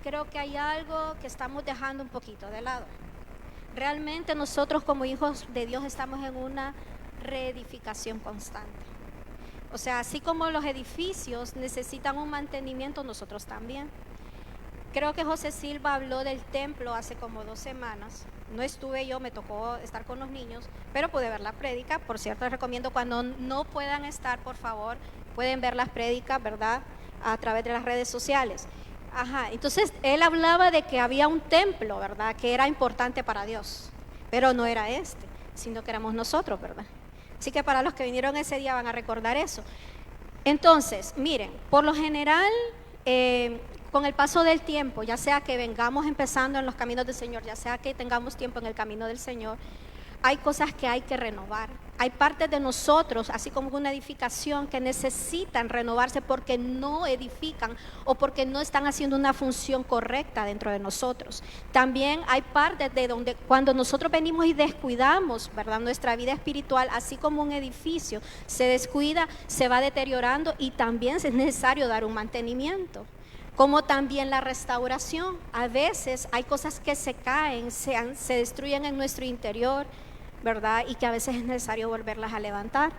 creo que hay algo que estamos dejando un poquito de lado. Realmente nosotros como hijos de Dios estamos en una reedificación constante. O sea, así como los edificios necesitan un mantenimiento, nosotros también. Creo que José Silva habló del templo hace como 2 semanas. No estuve yo, me tocó estar con los niños, pero pude ver la prédica. Por cierto, les recomiendo cuando no puedan estar, por favor, pueden ver las prédicas, ¿verdad? A través de las redes sociales. Ajá, entonces él hablaba de que había un templo, ¿verdad? Que era importante para Dios, pero no era este, sino que éramos nosotros, ¿verdad? Así que para los que vinieron ese día van a recordar eso. Entonces, miren, por lo general, con el paso del tiempo, ya sea que vengamos empezando en los caminos del Señor, ya sea que tengamos tiempo en el camino del Señor, hay cosas que hay que renovar. Hay partes de nosotros, así como una edificación, que necesitan renovarse porque no edifican o porque no están haciendo una función correcta dentro de nosotros. También hay partes de donde cuando nosotros venimos y descuidamos, ¿verdad?, nuestra vida espiritual, así como un edificio se descuida, se va deteriorando y también es necesario dar un mantenimiento. Como también la restauración. A veces hay cosas que se caen, se destruyen en nuestro interior, ¿verdad? Y que a veces es necesario volverlas a levantar.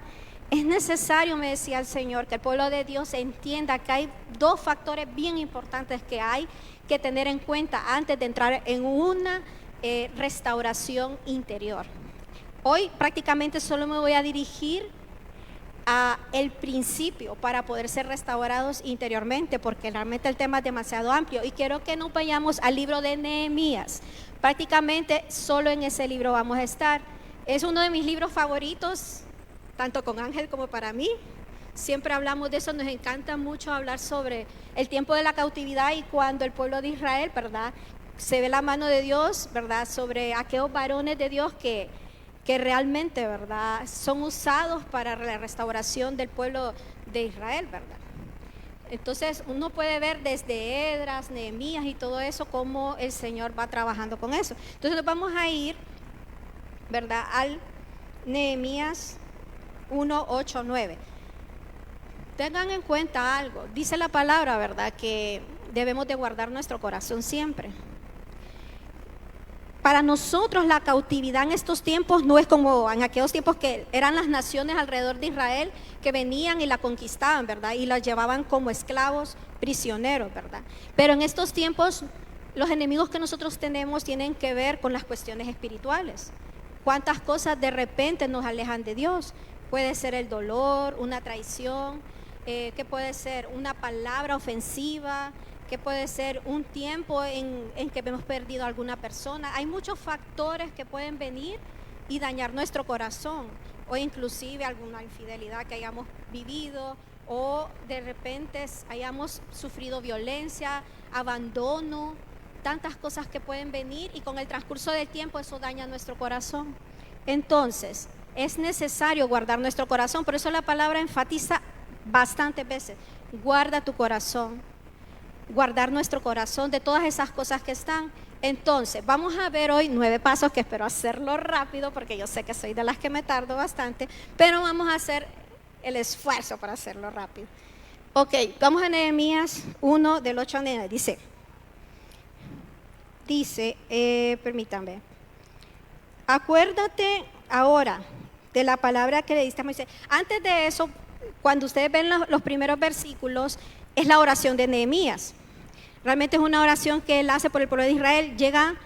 Es necesario, me decía el Señor, que el pueblo de Dios entienda que hay 2 factores bien importantes que hay que tener en cuenta antes de entrar en una restauración interior. Hoy prácticamente solo me voy a dirigir a el principio para poder ser restaurados interiormente, porque realmente el tema es demasiado amplio y quiero que nos vayamos al libro de Nehemías. Prácticamente solo en ese libro vamos a estar. Es uno de mis libros favoritos, tanto con Ángel como para mí. Siempre hablamos de eso, nos encanta mucho hablar sobre el tiempo de la cautividad y cuando el pueblo de Israel, ¿verdad?, se ve la mano de Dios, ¿verdad?, sobre aquellos varones de Dios que realmente, ¿verdad?, son usados para la restauración del pueblo de Israel, ¿verdad? Entonces uno puede ver desde Esdras, Nehemías y todo eso, cómo el Señor va trabajando con eso. Entonces nos vamos a ir, ¿verdad?, al Nehemías 1, 8, 9. Tengan en cuenta algo, dice la palabra, ¿verdad?, que debemos de guardar nuestro corazón siempre. Para nosotros la cautividad en estos tiempos no es como en aquellos tiempos que eran las naciones alrededor de Israel que venían y la conquistaban, ¿verdad? Y la llevaban como esclavos, prisioneros, ¿verdad? Pero en estos tiempos los enemigos que nosotros tenemos tienen que ver con las cuestiones espirituales. ¿Cuántas cosas de repente nos alejan de Dios? Puede ser el dolor, una traición, ¿qué puede ser? Una palabra ofensiva, que puede ser un tiempo en que hemos perdido a alguna persona. Hay muchos factores que pueden venir y dañar nuestro corazón, o inclusive alguna infidelidad que hayamos vivido, o de repente hayamos sufrido violencia, abandono, tantas cosas que pueden venir y con el transcurso del tiempo eso daña nuestro corazón. Entonces, es necesario guardar nuestro corazón, por eso la palabra enfatiza bastantes veces, guarda tu corazón. Guardar nuestro corazón de todas esas cosas que están. Entonces, vamos a ver hoy 9 pasos que espero hacerlo rápido porque yo sé que soy de las que me tardo bastante, pero vamos a hacer el esfuerzo para hacerlo rápido. Ok, vamos a Nehemías 1 del 8 al 9. Dice, permítanme, acuérdate ahora de la palabra que le diste a Moisés. Antes de eso, cuando ustedes ven los primeros versículos, es la oración de Nehemías. Realmente es una oración que él hace por el pueblo de Israel. Llega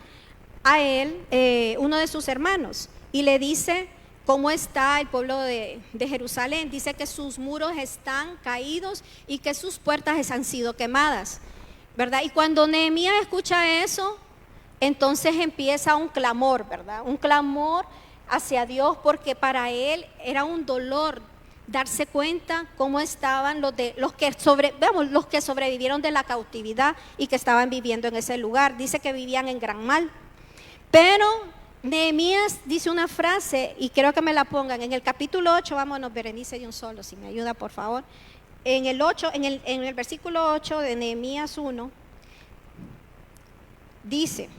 a él uno de sus hermanos y le dice cómo está el pueblo de Jerusalén. Dice que sus muros están caídos y que sus puertas han sido quemadas, ¿verdad? Y cuando Nehemías escucha eso, entonces empieza un clamor, ¿verdad? Un clamor hacia Dios, porque para él era un dolor darse cuenta cómo estaban los que sobrevivieron de la cautividad y que estaban viviendo en ese lugar. Dice que vivían en gran mal. Pero Nehemías dice una frase, y quiero que me la pongan, en el capítulo 8, vámonos Berenice de un solo, si me ayuda por favor. En el versículo 8 de Nehemías 1, dice,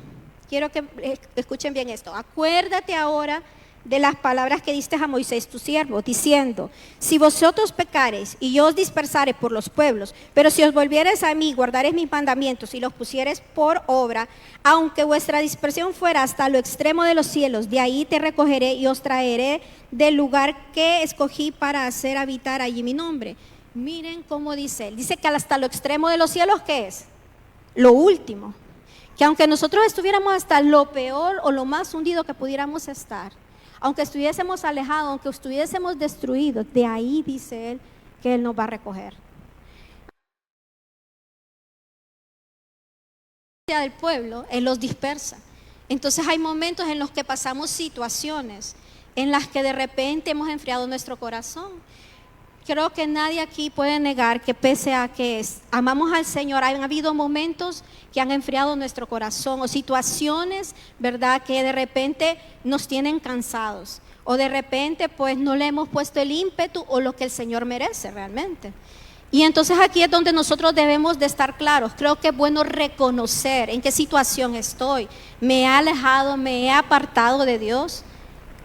quiero que escuchen bien esto, acuérdate ahora de las palabras que diste a Moisés tu siervo, diciendo: si vosotros pecareis y yo os dispersare por los pueblos, pero si os volviereis a mí, guardareis mis mandamientos y los pusiereis por obra, aunque vuestra dispersión fuera hasta lo extremo de los cielos, de ahí te recogeré y os traeré del lugar que escogí para hacer habitar allí mi nombre. Miren cómo dice él. Dice que hasta lo extremo de los cielos, ¿qué es? Lo último. Que aunque nosotros estuviéramos hasta lo peor o lo más hundido que pudiéramos estar, aunque estuviésemos alejados, aunque estuviésemos destruidos, de ahí dice él que él nos va a recoger. Del pueblo, él los dispersa. Entonces hay momentos en los que pasamos situaciones en las que de repente hemos enfriado nuestro corazón. Creo que nadie aquí puede negar que pese a que amamos al Señor, han habido momentos que han enfriado nuestro corazón o situaciones, ¿verdad?, que de repente nos tienen cansados o de repente pues no le hemos puesto el ímpetu o lo que el Señor merece realmente. Y entonces aquí es donde nosotros debemos de estar claros. Creo que es bueno reconocer en qué situación estoy. Me he alejado, me he apartado de Dios.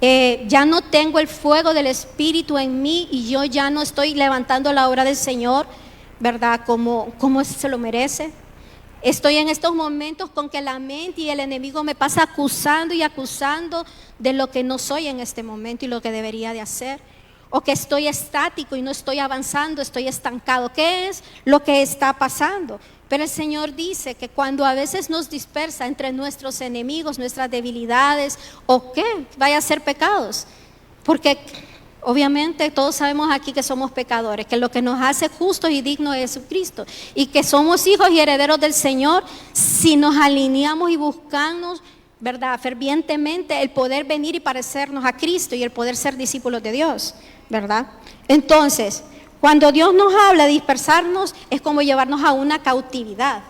Ya no tengo el fuego del Espíritu en mí y yo ya no estoy levantando la obra del Señor, ¿verdad? Como se lo merece. Estoy en estos momentos con que la mente y el enemigo me pasa acusando y acusando de lo que no soy en este momento y lo que debería de hacer. O que estoy estático y no estoy avanzando, estoy estancado. ¿Qué es lo que está pasando? Pero el Señor dice que cuando a veces nos dispersa entre nuestros enemigos, nuestras debilidades, o qué, vaya a ser pecados. Porque obviamente todos sabemos aquí que somos pecadores, que lo que nos hace justos y dignos es Jesucristo. Y que somos hijos y herederos del Señor si nos alineamos y buscamos, ¿verdad?, fervientemente el poder venir y parecernos a Cristo y el poder ser discípulos de Dios, ¿verdad? Entonces, cuando Dios nos habla de dispersarnos, es como llevarnos a una cautividad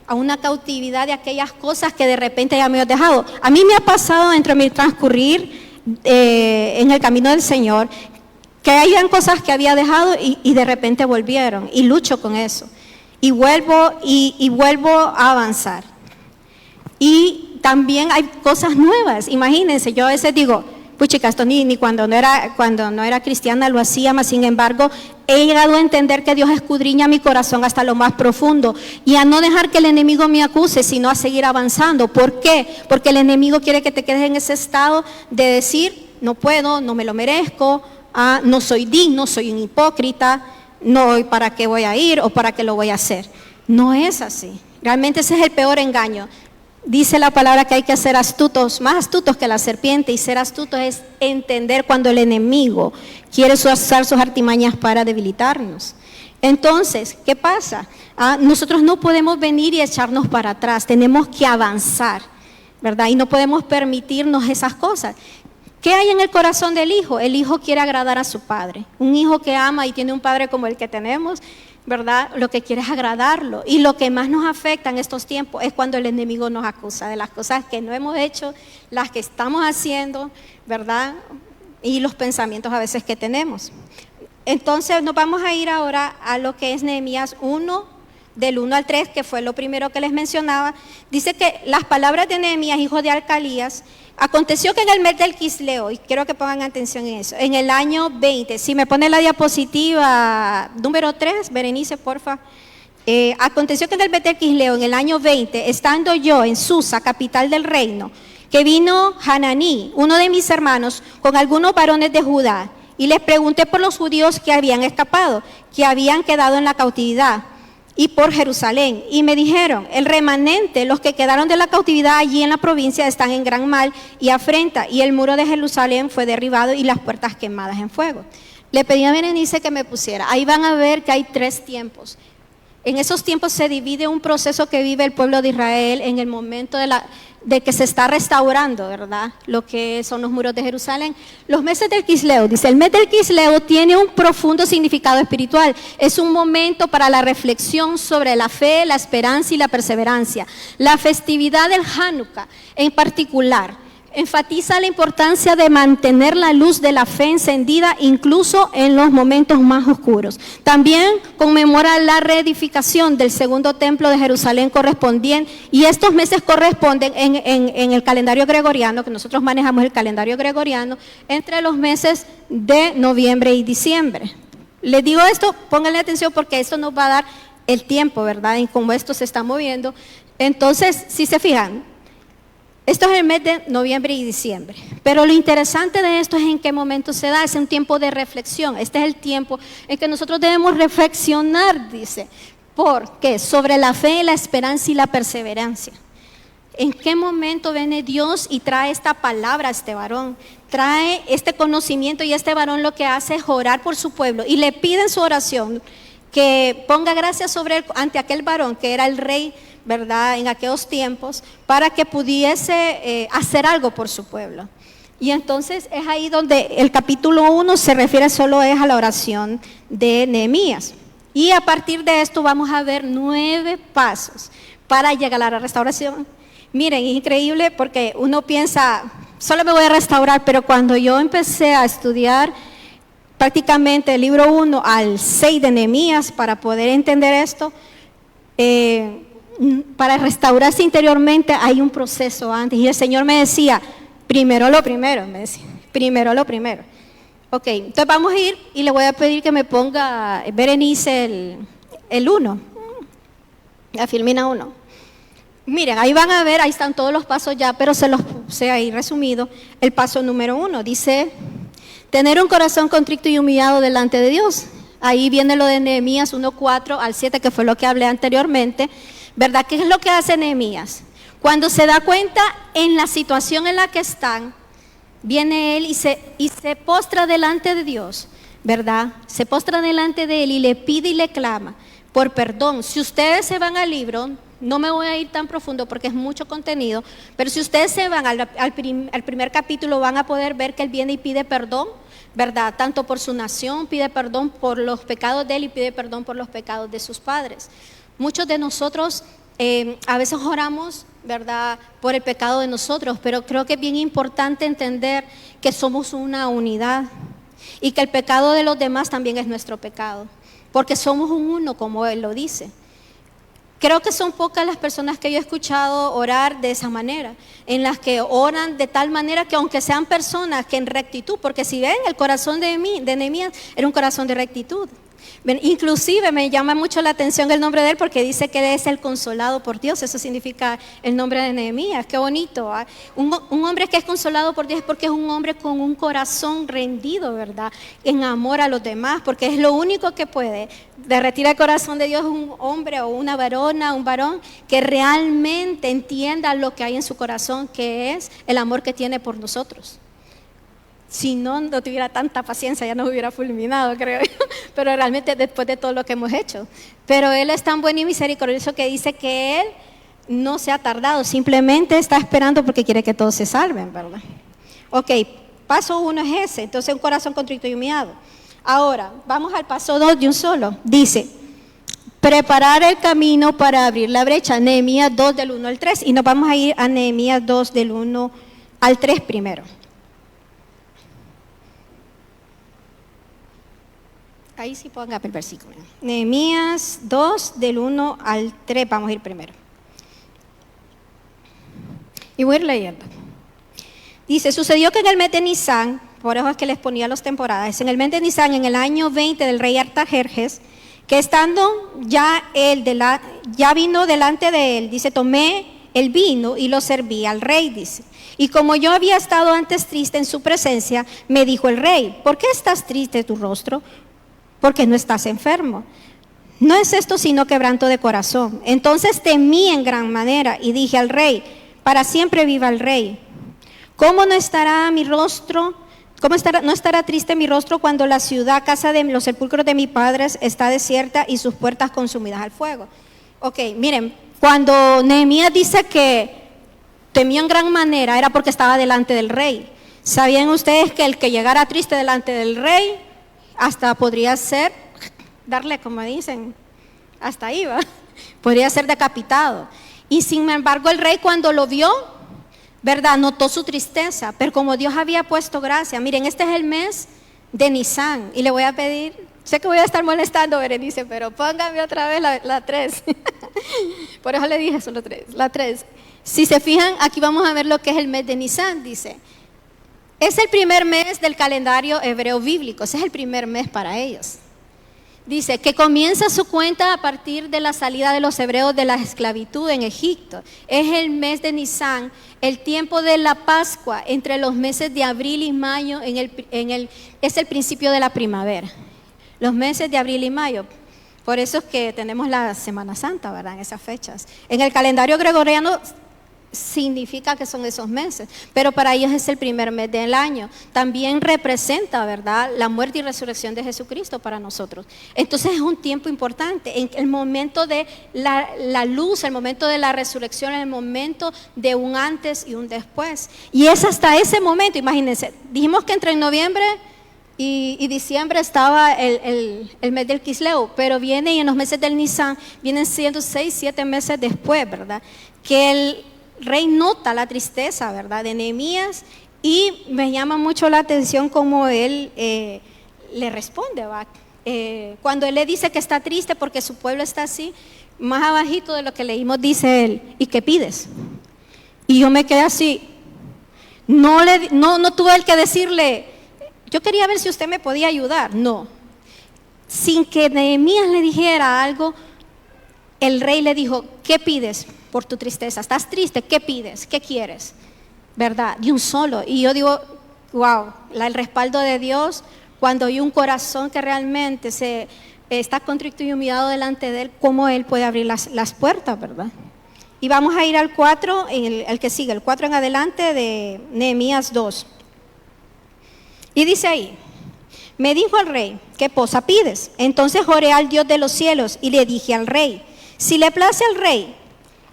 de aquellas cosas que de repente ya me he dejado. A mí me ha pasado dentro de mi transcurrir en el camino del Señor, que hayan cosas que había dejado y de repente volvieron, y lucho con eso, y vuelvo a avanzar. Y también hay cosas nuevas. Imagínense, yo a veces digo, puchica, esto ni cuando no era cristiana lo hacía, mas sin embargo he llegado a entender que Dios escudriña mi corazón hasta lo más profundo y a no dejar que el enemigo me acuse, sino a seguir avanzando. ¿Por qué? Porque el enemigo quiere que te quedes en ese estado de decir, no puedo, no me lo merezco, no soy digno, soy un hipócrita, no, ¿para qué voy a ir o para qué lo voy a hacer? No es así. Realmente ese es el peor engaño. Dice la palabra que hay que ser astutos, más astutos que la serpiente, y ser astutos es entender cuando el enemigo quiere usar sus artimañas para debilitarnos. Entonces, ¿qué pasa? Nosotros no podemos venir y echarnos para atrás, tenemos que avanzar, ¿verdad? Y no podemos permitirnos esas cosas. ¿Qué hay en el corazón del hijo? El hijo quiere agradar a su padre. Un hijo que ama y tiene un padre como el que tenemos, ¿verdad?, lo que quiere es agradarlo. Y lo que más nos afecta en estos tiempos es cuando el enemigo nos acusa de las cosas que no hemos hecho, las que estamos haciendo, ¿verdad?, y los pensamientos a veces que tenemos. Entonces nos vamos a ir ahora a lo que es Nehemías 1, del 1 al 3, que fue lo primero que les mencionaba. Dice que las palabras de Nehemías, hijo de Alcalías: aconteció que en el mes del Quisleo, y quiero que pongan atención en eso, en el año 20, si me pone la diapositiva número 3, Berenice, porfa. Aconteció que en el mes del Quisleo, en el año 20, estando yo en Susa, capital del reino, que vino Hananí, uno de mis hermanos, con algunos varones de Judá, y les pregunté por los judíos que habían escapado, que habían quedado en la cautividad, y por Jerusalén, y me dijeron: el remanente, los que quedaron de la cautividad allí en la provincia, están en gran mal y afrenta, y el muro de Jerusalén fue derribado y las puertas quemadas en fuego. Le pedí a Berenice que me pusiera, ahí van a ver que hay 3 tiempos. En esos tiempos se divide un proceso que vive el pueblo de Israel en el momento de que se está restaurando, ¿verdad?, lo que son los muros de Jerusalén. Los meses del Quisleo, dice, el mes del Quisleo tiene un profundo significado espiritual. Es un momento para la reflexión sobre la fe, la esperanza y la perseverancia. La festividad del Hanukkah en particular enfatiza la importancia de mantener la luz de la fe encendida incluso en los momentos más oscuros. También conmemora la reedificación del segundo templo de Jerusalén correspondiente, y estos meses corresponden en el calendario gregoriano, que nosotros manejamos el calendario gregoriano, entre los meses de noviembre y diciembre. Les digo esto, pónganle atención porque esto nos va a dar el tiempo, ¿verdad? En cómo esto se está moviendo. Entonces, si se fijan, esto es el mes de noviembre y diciembre, pero lo interesante de esto es en qué momento se da. Es un tiempo de reflexión. Este es el tiempo en que nosotros debemos reflexionar, dice, ¿por qué? Sobre la fe, la esperanza y la perseverancia. ¿En qué momento viene Dios y trae esta palabra a este varón? Trae este conocimiento, y este varón lo que hace es orar por su pueblo y le pide en su oración que ponga gracia sobre él ante aquel varón que era el rey, ¿verdad?, en aquellos tiempos, para que pudiese hacer algo por su pueblo. Y entonces es ahí donde el capítulo 1 se refiere solo a la oración de Nehemías. Y a partir de esto vamos a ver 9 pasos para llegar a la restauración. Miren, es increíble porque uno piensa, solo me voy a restaurar, pero cuando yo empecé a estudiar prácticamente el libro 1 al 6 de Nehemías para poder entender esto, para restaurarse interiormente hay un proceso antes, y el Señor me decía, primero lo primero, me decía, primero lo primero. Ok, entonces vamos a ir y le voy a pedir que me ponga, Berenice, el 1, la Filmina 1. Miren, ahí van a ver, ahí están todos los pasos ya, pero se los puse ahí resumido. El paso número 1 dice, tener un corazón contrito y humillado delante de Dios. Ahí viene lo de Nehemías 1:4 al 7, que fue lo que hablé anteriormente. ¿Verdad? ¿Qué es lo que hace Nehemías? Cuando se da cuenta en la situación en la que están, viene él y se postra delante de Dios, ¿verdad? Se postra delante de él y le pide y le clama por perdón. Si ustedes se van al libro, no me voy a ir tan profundo porque es mucho contenido, pero si ustedes se van al primer capítulo, van a poder ver que él viene y pide perdón, ¿verdad? Tanto por su nación, pide perdón por los pecados de él y pide perdón por los pecados de sus padres. Muchos de nosotros a veces oramos, ¿verdad?, por el pecado de nosotros, pero creo que es bien importante entender que somos una unidad y que el pecado de los demás también es nuestro pecado, porque somos un uno, como él lo dice. Creo que son pocas las personas que yo he escuchado orar de esa manera, en las que oran de tal manera que aunque sean personas que en rectitud, porque si ven el corazón de Nehemías era un corazón de rectitud. Inclusive me llama mucho la atención el nombre de él porque dice que él es el consolado por Dios. Eso significa el nombre de Nehemías. Qué bonito, ¿eh? Un hombre que es consolado por Dios es porque es un hombre con un corazón rendido, ¿verdad?, en amor a los demás, porque es lo único que puede derretir el corazón de Dios, un hombre o una varona, un varón que realmente entienda lo que hay en su corazón, que es el amor que tiene por nosotros. Si no tuviera tanta paciencia, ya nos hubiera fulminado, creo yo, pero realmente después de todo lo que hemos hecho. Pero Él es tan bueno y misericordioso que dice que Él no se ha tardado, simplemente está esperando porque quiere que todos se salven, ¿verdad? Ok, paso 1 es ese, entonces un corazón contrito y humillado. Ahora, vamos al paso 2 de un solo. Dice, preparar el camino para abrir la brecha, Nehemías 2 del 1 al 3, y nos vamos a ir a Nehemías 2 del 1 al 3 primero. Ahí sí pongan el versículo. Nehemías 2 del 1 al 3, vamos a ir primero. Y voy a ir leyendo. Dice, sucedió que en el mes de Nisán, por eso es que les ponía las temporadas, en el mes de Nisán, en el año 20 del rey Artajerjes, que estando ya ya vino delante de él, dice, tomé el vino y lo serví al rey, dice. Y como yo había estado antes triste en su presencia, me dijo el rey, ¿por qué estás triste tu rostro? Porque no estás enfermo. No es esto sino quebranto de corazón. Entonces temí en gran manera y dije al rey, para siempre viva el rey. ¿Cómo no estará mi rostro? No estará triste mi rostro cuando la ciudad, casa de los sepulcros de mis padres, está desierta y sus puertas consumidas al fuego? Ok, miren, cuando Nehemías dice que temió en gran manera, era porque estaba delante del rey. ¿Sabían ustedes que el que llegara triste delante del rey hasta podría ser, darle como dicen, hasta ahí va, podría ser decapitado? Y sin embargo el rey cuando lo vio, ¿verdad? Notó su tristeza, pero como Dios había puesto gracia, miren, este es el mes de Nisan, y le voy a pedir, sé que voy a estar molestando, Berenice, pero póngame otra vez la 3. Por eso le dije solo 3, la 3. Si se fijan, aquí vamos a ver lo que es el mes de Nisan, dice. Es el primer mes del calendario hebreo bíblico, ese es el primer mes para ellos. Dice que comienza su cuenta a partir de la salida de los hebreos de la esclavitud en Egipto. Es el mes de Nisan, el tiempo de la Pascua, entre los meses de abril y mayo, es el principio de la primavera. Los meses de abril y mayo. Por eso es que tenemos la Semana Santa, ¿verdad? En esas fechas. En el calendario gregoriano significa que son esos meses, pero para ellos es el primer mes del año. También representa, ¿verdad?, la muerte y resurrección de Jesucristo para nosotros. Entonces es un tiempo importante, en el momento de la luz, el momento de la resurrección, el momento de un antes y un después. Y es hasta ese momento, imagínense, dijimos que entre noviembre y diciembre estaba el mes del Quisleu, pero viene y en los meses del Nisan vienen siendo 6, 7 meses después, ¿verdad?, que el rey nota la tristeza, ¿verdad?, de Nehemías, y me llama mucho la atención cómo él le responde, ¿va? Cuando él le dice que está triste porque su pueblo está así, más abajito de lo que leímos dice él, ¿y qué pides? Y yo me quedé así, no tuve él que decirle, yo quería ver si usted me podía ayudar, no. Sin que Nehemías le dijera algo, el rey le dijo, ¿qué pides por tu tristeza? ¿Estás triste? ¿Qué pides? ¿Qué quieres? ¿Verdad? De un solo. Y yo digo, wow, el respaldo de Dios, cuando hay un corazón que realmente está contrito y humillado delante de Él, cómo Él puede abrir las puertas, ¿verdad? Y vamos a ir al 4, el que sigue, el 4 en adelante de Nehemías 2. Y dice ahí, me dijo el rey, ¿qué cosa pides? Entonces oré al Dios de los cielos y le dije al rey, si le place al rey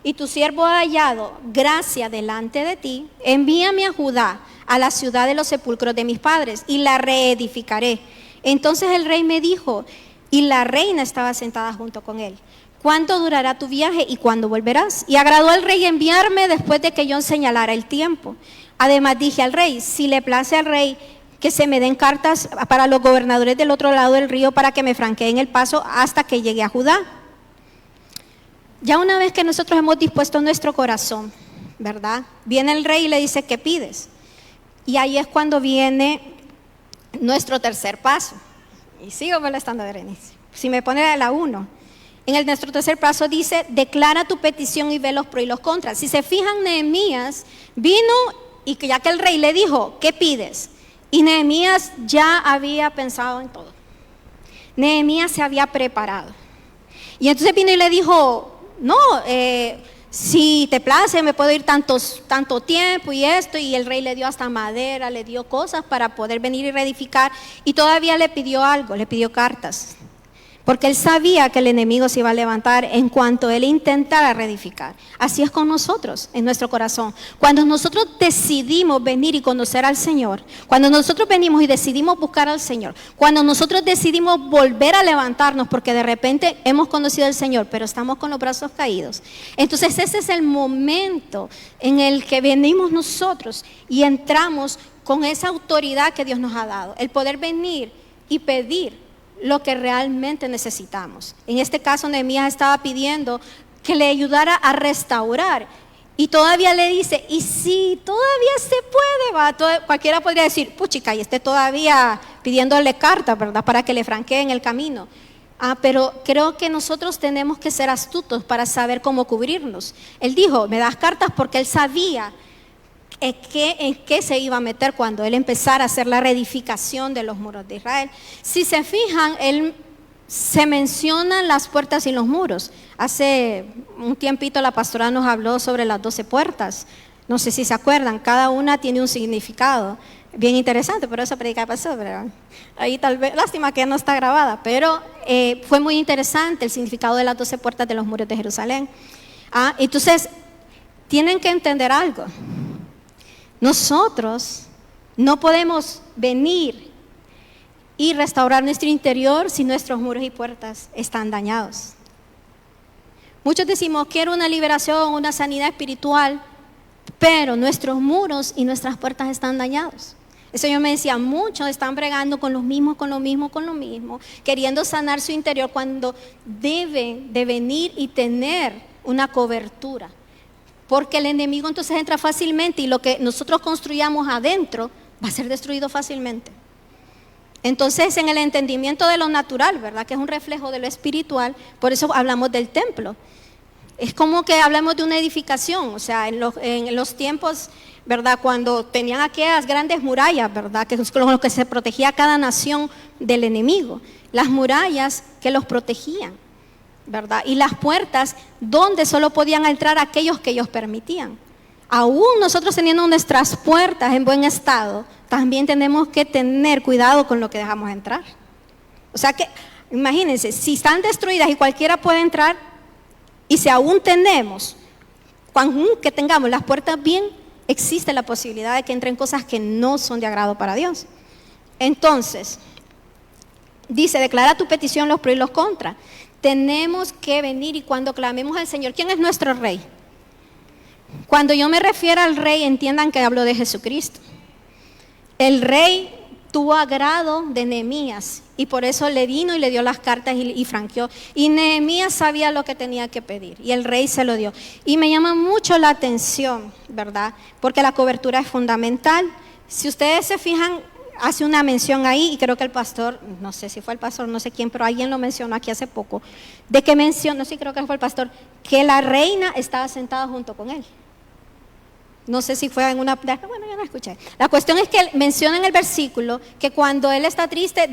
y tu siervo ha hallado gracia delante de ti, envíame a Judá, a la ciudad de los sepulcros de mis padres, y la reedificaré. Entonces el rey me dijo, y la reina estaba sentada junto con él, ¿cuánto durará tu viaje y cuándo volverás? Y agradó al rey enviarme después de que yo señalara el tiempo. Además dije al rey, si le place al rey que se me den cartas para los gobernadores del otro lado del río para que me franqueen el paso hasta que llegue a Judá. Ya una vez que nosotros hemos dispuesto nuestro corazón, ¿verdad? Viene el rey y le dice, ¿qué pides? Y ahí es cuando viene nuestro tercer paso. Y sigo molestando a Berenice. Si me pone la 1. Nuestro tercer paso dice, declara tu petición y ve los pros y los contras. Si se fijan, Nehemías vino y ya que el rey le dijo, ¿qué pides? Y Nehemías ya había pensado en todo. Nehemías se había preparado. Y entonces vino y le dijo, no, si te place me puedo ir tanto tiempo y esto. Y el rey le dio hasta madera, le dio cosas para poder venir y reedificar. Y todavía le pidió algo, le pidió cartas. Porque él sabía que el enemigo se iba a levantar en cuanto él intentara reedificar. Así es con nosotros, en nuestro corazón. Cuando nosotros decidimos venir y conocer al Señor, cuando nosotros venimos y decidimos buscar al Señor, cuando nosotros decidimos volver a levantarnos porque de repente hemos conocido al Señor, pero estamos con los brazos caídos, entonces ese es el momento en el que venimos nosotros y entramos con esa autoridad que Dios nos ha dado, el poder venir y pedir lo que realmente necesitamos. En este caso, Nehemías estaba pidiendo que le ayudara a restaurar. Y todavía le dice, y si todavía se puede, va, cualquiera podría decir, puchica, y esté todavía pidiéndole cartas, ¿verdad?, para que le franqueen el camino. Pero creo que nosotros tenemos que ser astutos para saber cómo cubrirnos. Él dijo, me das cartas porque él sabía en qué se iba a meter cuando él empezara a hacer la reedificación de los muros de Israel. Si se fijan, se mencionan las puertas y los muros. Hace un tiempito la pastora nos habló sobre las 12 puertas. No sé si se acuerdan, cada una tiene un significado bien interesante, pero esa predica pasó, ¿verdad? Ahí tal vez, lástima que no está grabada, pero fue muy interesante el significado de las 12 puertas de los muros de Jerusalén. Entonces, tienen que entender algo. Nosotros no podemos venir y restaurar nuestro interior si nuestros muros y puertas están dañados. Muchos decimos, quiero una liberación, una sanidad espiritual, pero nuestros muros y nuestras puertas están dañados. El Señor me decía, muchos están bregando con lo mismo, queriendo sanar su interior cuando deben de venir y tener una cobertura. Porque el enemigo entonces entra fácilmente y lo que nosotros construyamos adentro va a ser destruido fácilmente. Entonces, en el entendimiento de lo natural, ¿verdad? Que es un reflejo de lo espiritual, por eso hablamos del templo. Es como que hablamos de una edificación, o sea, en los tiempos, ¿verdad? Cuando tenían aquellas grandes murallas, ¿verdad? Que es con lo que se protegía cada nación del enemigo. Las murallas que los protegían, ¿verdad? Y las puertas donde solo podían entrar aquellos que ellos permitían. Aún nosotros teniendo nuestras puertas en buen estado, también tenemos que tener cuidado con lo que dejamos entrar. O sea que, imagínense, si están destruidas y cualquiera puede entrar, y si aún tenemos, que tengamos las puertas bien, existe la posibilidad de que entren cosas que no son de agrado para Dios. Entonces, dice, declara tu petición, los pros y los contras. Tenemos que venir y cuando clamemos al Señor, ¿quién es nuestro Rey? Cuando yo me refiero al Rey, entiendan que hablo de Jesucristo. El Rey tuvo agrado de Nehemías y por eso le vino y le dio las cartas y franqueó. Y Nehemías sabía lo que tenía que pedir y el rey se lo dio. Y me llama mucho la atención, ¿verdad? Porque la cobertura es fundamental. Si ustedes se fijan, hace una mención ahí y creo que el pastor, no sé si fue el pastor, no sé quién, pero alguien lo mencionó aquí hace poco, de que mencionó, sí creo que fue el pastor, que la reina estaba sentada junto con él. No sé si fue en una... Bueno, yo no escuché. La cuestión es que menciona en el versículo que cuando él está triste,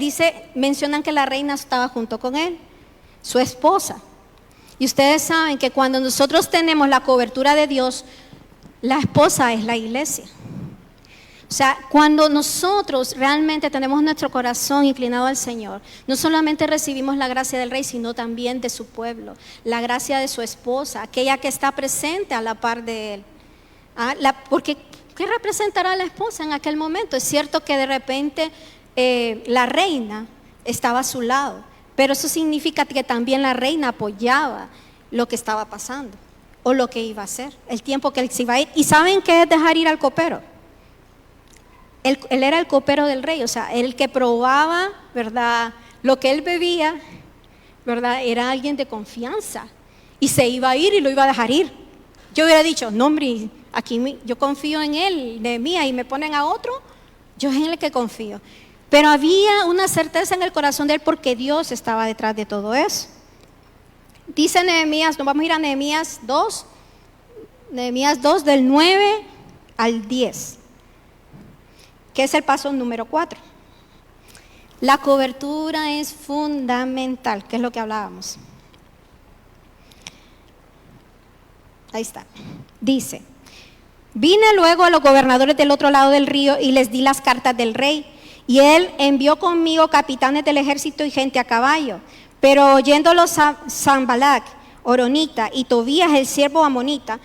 mencionan que la reina estaba junto con él, su esposa. Y ustedes saben que cuando nosotros tenemos la cobertura de Dios, la esposa es la iglesia. O sea, cuando nosotros realmente tenemos nuestro corazón inclinado al Señor, no solamente recibimos la gracia del Rey, sino también de su pueblo, la gracia de su esposa, aquella que está presente a la par de él. Porque ¿qué representará la esposa en aquel momento? Es cierto que de repente la reina estaba a su lado, pero eso significa que también la reina apoyaba lo que estaba pasando o lo que iba a hacer, el tiempo que él se iba a ir. ¿Y saben qué es dejar ir al copero? Él era el copero del rey, o sea, el que probaba, ¿verdad? Lo que él bebía, ¿verdad? Era alguien de confianza y se iba a ir y lo iba a dejar ir. Yo hubiera dicho, no hombre, aquí yo confío en él, Nehemías, y me ponen a otro, yo es en el que confío. Pero había una certeza en el corazón de él porque Dios estaba detrás de todo eso. Dice Nehemías, nos vamos a ir a Nehemías 2 del 9 al 10, que es el paso número 4. La cobertura es fundamental, que es lo que hablábamos. Ahí está. Dice, vine luego a los gobernadores del otro lado del río y les di las cartas del rey. Y él envió conmigo capitanes del ejército y gente a caballo. Pero oyéndolos Sanbalat, Horonita y Tobías, el siervo amonita,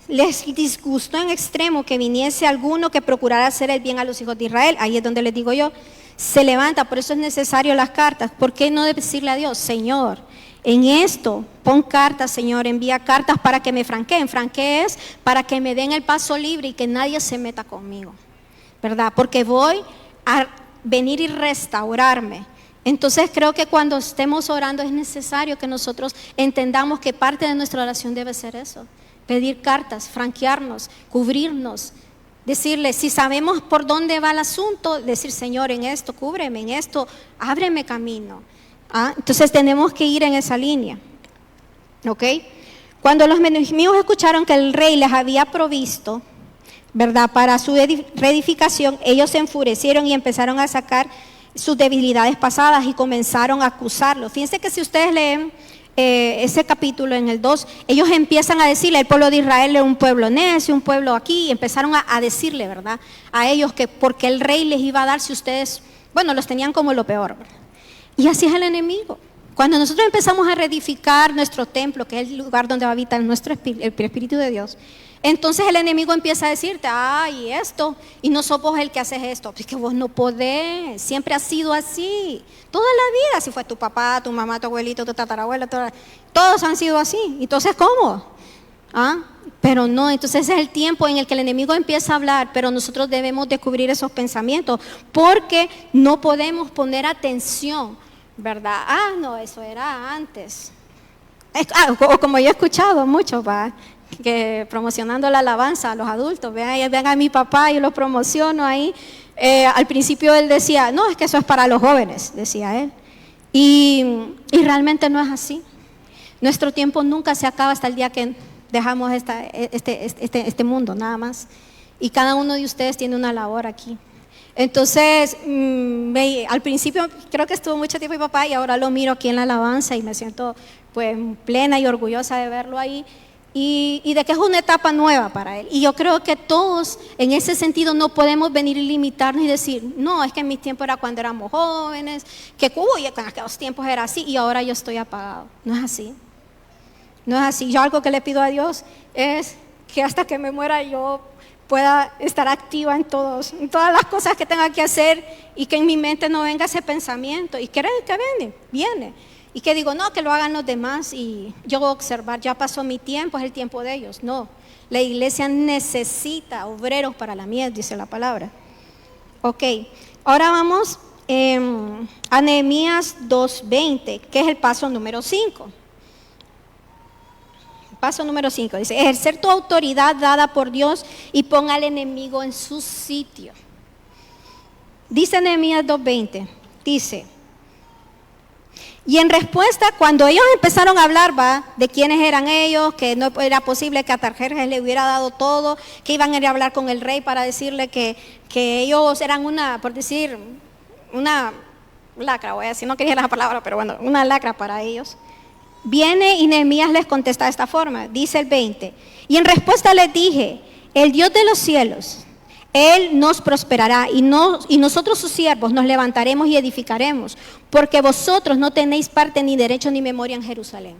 les disgustó en extremo que viniese alguno que procurara hacer el bien a los hijos de Israel. Ahí es donde les digo yo, se levanta, por eso es necesario las cartas. ¿Por qué no decirle a Dios, Señor, en esto pon cartas, Señor, envía cartas para que me franqueen? Franquees para que me den el paso libre y que nadie se meta conmigo, ¿verdad? Porque voy a venir y restaurarme. Entonces creo que cuando estemos orando es necesario que nosotros entendamos que parte de nuestra oración debe ser eso. Pedir cartas, franquearnos, cubrirnos, decirle, si sabemos por dónde va el asunto, decir, Señor, en esto, cúbreme, en esto, ábreme camino. Entonces tenemos que ir en esa línea. ¿Ok? Cuando los enemigos escucharon que el rey les había provisto, ¿verdad?, para su reedificación, ellos se enfurecieron y empezaron a sacar sus debilidades pasadas y comenzaron a acusarlo. Fíjense que si ustedes leen ese capítulo en el 2, ellos empiezan a decirle, el pueblo de Israel es un pueblo necio, un pueblo aquí, y empezaron a decirle, ¿verdad?, a ellos que porque el rey les iba a dar si ustedes, bueno, los tenían como lo peor, ¿verdad? Y así es el enemigo. Cuando nosotros empezamos a reedificar nuestro templo, que es el lugar donde va a habitar el Espíritu de Dios, entonces el enemigo empieza a decirte, y esto, y no sos vos el que haces esto. Es que vos no podés, siempre ha sido así, toda la vida. Si fue tu papá, tu mamá, tu abuelito, tu tatarabuelo, todos han sido así. Entonces, ¿cómo? ¿Ah? Pero no, entonces ese es el tiempo en el que el enemigo empieza a hablar, pero nosotros debemos descubrir esos pensamientos, porque no podemos poner atención, ¿verdad? Ah, no, eso era antes. O como yo he escuchado mucho, ¿va? Que promocionando la alabanza a los adultos, vean a mi papá, yo lo promociono ahí. Al principio él decía, no, es que eso es para los jóvenes, decía él. Y realmente no es así. Nuestro tiempo nunca se acaba hasta el día que dejamos este mundo, nada más. Y cada uno de ustedes tiene una labor aquí. Entonces, al principio creo que estuvo mucho tiempo mi papá, y ahora lo miro aquí en la alabanza y me siento pues plena y orgullosa de verlo ahí. Y de que es una etapa nueva para él. Y yo creo que todos en ese sentido no podemos venir y limitarnos y decir, no, es que en mi tiempo era cuando éramos jóvenes, que uy, en aquellos tiempos era así y ahora yo estoy apagado. No es así. No es así. Yo algo que le pido a Dios es que hasta que me muera yo pueda estar activa en todas las cosas que tenga que hacer, y que en mi mente no venga ese pensamiento. Y creen que viene. Y que digo, no, que lo hagan los demás y yo voy a observar, ya pasó mi tiempo, es el tiempo de ellos. No, la iglesia necesita obreros para la mies, dice la palabra. Ok, ahora vamos a Nehemías 2:20, que es el paso número 5. Paso número 5, dice, ejercer tu autoridad dada por Dios y pon al enemigo en su sitio. Dice Nehemías 2:20, dice, y en respuesta, cuando ellos empezaron a hablar de quiénes eran ellos, que no era posible que Artajerjes le hubiera dado todo, que iban a ir a hablar con el rey para decirle que ellos eran una, por decir, una lacra, voy a decir, no quería la palabra, pero bueno, una lacra para ellos. Viene y Nehemías les contesta de esta forma, dice el 20, y en respuesta les dije, el Dios de los cielos, Él nos prosperará y nosotros sus siervos nos levantaremos y edificaremos, porque vosotros no tenéis parte ni derecho ni memoria en Jerusalén.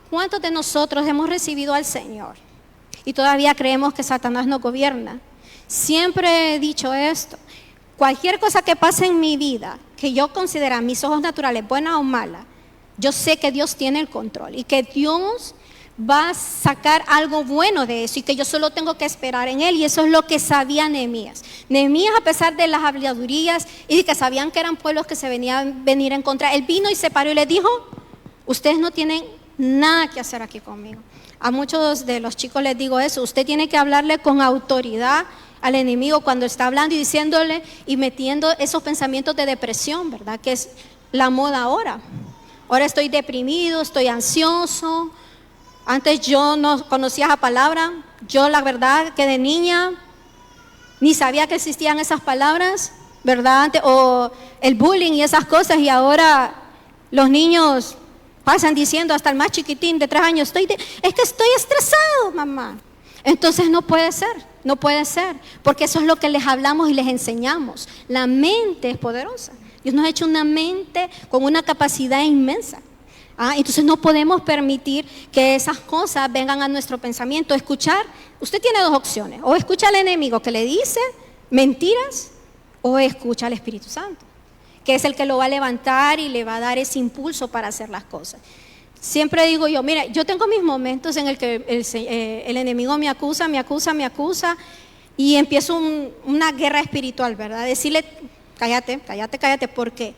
¿Cuántos de nosotros hemos recibido al Señor y todavía creemos que Satanás nos gobierna? Siempre he dicho esto, cualquier cosa que pase en mi vida, que yo considero a mis ojos naturales, buena o mala, yo sé que Dios tiene el control y que Dios va a sacar algo bueno de eso y que yo solo tengo que esperar en Él. Y eso es lo que sabía Nehemías. Nehemías, a pesar de las habladurías y de que sabían que eran pueblos que se venían venir en contra, él vino y se paró y les dijo, ustedes no tienen nada que hacer aquí conmigo. A muchos de los chicos les digo eso, usted tiene que hablarle con autoridad al enemigo cuando está hablando y diciéndole y metiendo esos pensamientos de depresión, ¿verdad? Que es la moda ahora. Ahora estoy deprimido, estoy ansioso. Antes yo no conocía esa palabra, yo la verdad que de niña ni sabía que existían esas palabras, ¿verdad? O el bullying y esas cosas, y ahora los niños pasan diciendo, hasta el más chiquitín de 3 años, es que estoy estresado, mamá. Entonces no puede ser, porque eso es lo que les hablamos y les enseñamos. La mente es poderosa. Dios nos ha hecho una mente con una capacidad inmensa. Entonces no podemos permitir que esas cosas vengan a nuestro pensamiento. Escuchar, usted tiene 2 opciones, o escucha al enemigo que le dice mentiras, o escucha al Espíritu Santo, que es el que lo va a levantar y le va a dar ese impulso para hacer las cosas. Siempre digo yo, mira, yo tengo mis momentos en el que el enemigo me acusa, y empiezo una guerra espiritual, ¿verdad? Decirle, cállate, porque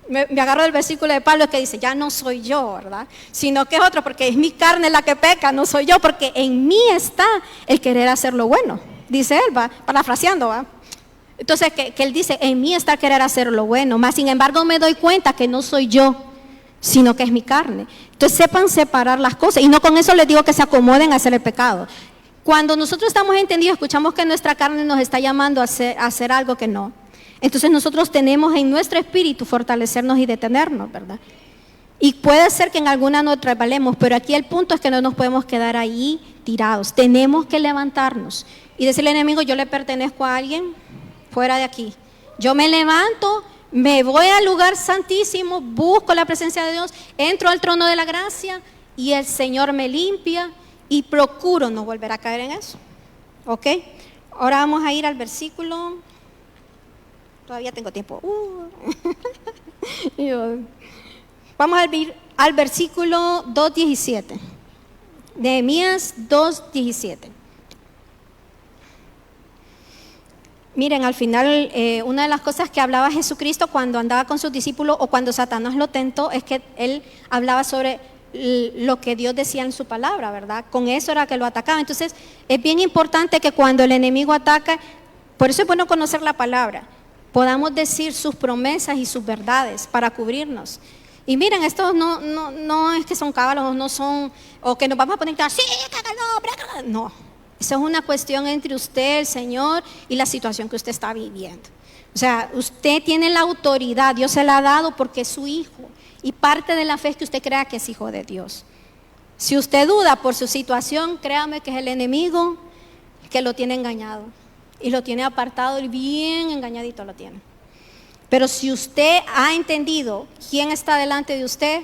me agarro del versículo de Pablo que dice, ya no soy yo, ¿verdad? Sino que es otro, porque es mi carne la que peca, no soy yo, porque en mí está el querer hacer lo bueno, dice él, va, parafraseando, va. Entonces, que él dice, en mí está el querer hacer lo bueno, más sin embargo me doy cuenta que no soy yo, sino que es mi carne. Entonces sepan separar las cosas, y no con eso les digo que se acomoden a hacer el pecado. Cuando nosotros estamos entendidos, escuchamos que nuestra carne nos está llamando a hacer algo que no. Entonces nosotros tenemos en nuestro espíritu fortalecernos y detenernos, ¿verdad? Y puede ser que en alguna nos resbalemos, pero aquí el punto es que no nos podemos quedar ahí tirados. Tenemos que levantarnos y decirle al enemigo, yo le pertenezco a alguien fuera de aquí. Yo me levanto, me voy al lugar santísimo, busco la presencia de Dios, entro al trono de la gracia y el Señor me limpia y procuro no volver a caer en eso. ¿Ok? Ahora vamos a ir al versículo... Todavía tengo tiempo. Vamos a ir al versículo 2:17. Nehemías 2:17. Miren, al final, una de las cosas que hablaba Jesucristo cuando andaba con sus discípulos o cuando Satanás lo tentó es que él hablaba sobre lo que Dios decía en su palabra, ¿verdad? Con eso era que lo atacaba. Entonces, es bien importante que cuando el enemigo ataca, por eso es bueno conocer la palabra, podamos decir sus promesas y sus verdades para cubrirnos. Y miren, estos no es que son cábalos, no son, o que nos vamos a poner así, no. Eso es una cuestión entre usted, el Señor, y la situación que usted está viviendo. O sea, usted tiene la autoridad, Dios se la ha dado porque es su hijo. Y parte de la fe es que usted crea que es hijo de Dios. Si usted duda por su situación, créame que es el enemigo que lo tiene engañado. Y lo tiene apartado y bien engañadito lo tiene. Pero si usted ha entendido quién está delante de usted,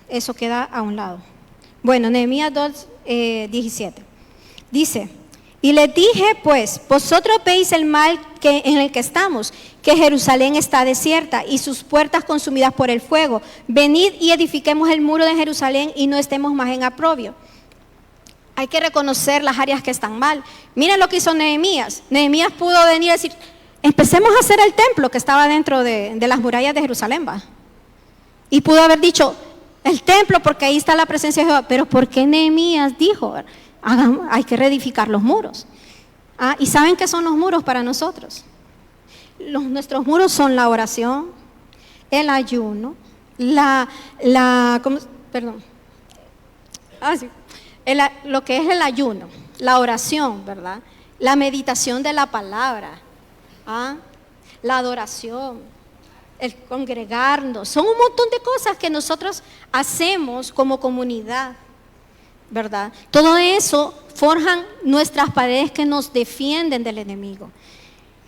eso queda a un lado. Bueno, Nehemías 2:17. Dice, y les dije, pues, vosotros veis el mal en el que estamos, que Jerusalén está desierta y sus puertas consumidas por el fuego. Venid y edifiquemos el muro de Jerusalén y no estemos más en aprobio. Hay que reconocer las áreas que están mal. Miren lo que hizo Nehemías. Nehemías pudo venir y decir, empecemos a hacer el templo que estaba dentro de las murallas de Jerusalén, ¿va? Y pudo haber dicho, el templo porque ahí está la presencia de Jehová. Pero ¿por qué Nehemías dijo? Hay que reedificar los muros. ¿Y saben qué son los muros para nosotros? Nuestros muros son la oración, el ayuno, lo que es el ayuno, la oración, ¿verdad? La meditación de la palabra, la adoración, el congregarnos. Son un montón de cosas que nosotros hacemos como comunidad, ¿verdad? Todo eso forjan nuestras paredes que nos defienden del enemigo.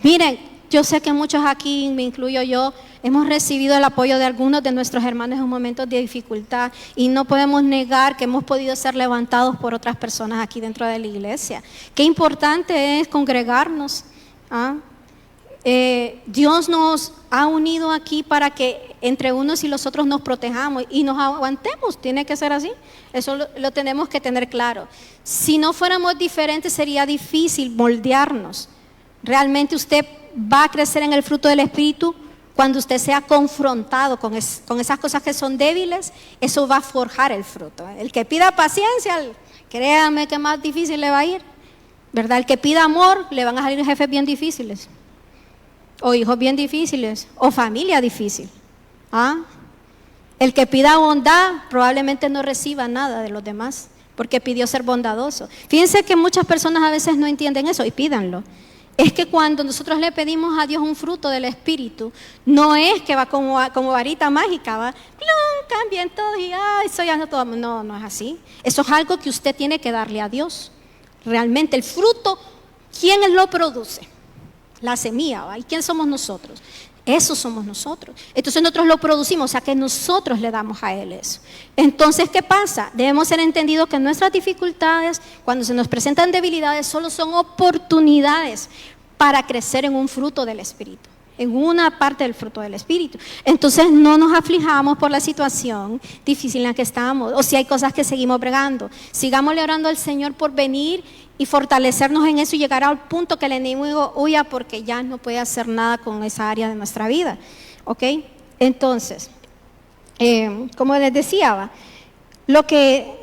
Miren, yo sé que muchos aquí, me incluyo yo, hemos recibido el apoyo de algunos de nuestros hermanos en momentos de dificultad y no podemos negar que hemos podido ser levantados por otras personas aquí dentro de la iglesia. Qué importante es congregarnos. Dios nos ha unido aquí para que entre unos y los otros nos protejamos y nos aguantemos, tiene que ser así. Eso lo tenemos que tener claro. Si no fuéramos diferentes sería difícil moldearnos. Realmente usted va a crecer en el fruto del Espíritu cuando usted sea confrontado con esas cosas que son débiles. Eso va a forjar el fruto. El que pida paciencia, créame que más difícil le va a ir, ¿verdad? El que pida amor, le van a salir jefes bien difíciles, o hijos bien difíciles, o familia difícil. El que pida bondad probablemente no reciba nada de los demás, porque pidió ser bondadoso. Fíjense que muchas personas a veces no entienden eso y pídanlo. Es que cuando nosotros le pedimos a Dios un fruto del Espíritu, no es que va como varita mágica, va, ¡plum!, cambien todos y ¡ay, soy todo! No, no es así. Eso es algo que usted tiene que darle a Dios. Realmente el fruto, ¿quién lo produce? La semilla, ¿va? ¿Y quién somos nosotros? Eso somos nosotros. Entonces nosotros lo producimos, o sea que nosotros le damos a Él eso. Entonces, ¿qué pasa? Debemos ser entendidos que nuestras dificultades, cuando se nos presentan debilidades, solo son oportunidades para crecer en un fruto del Espíritu, en una parte del fruto del Espíritu. Entonces no nos aflijamos por la situación difícil en la que estamos, o si hay cosas que seguimos bregando. Sigámosle orando al Señor por venir y fortalecernos en eso y llegar al punto que el enemigo huya, porque ya no puede hacer nada con esa área de nuestra vida. ¿Ok? Entonces, como les decía, lo que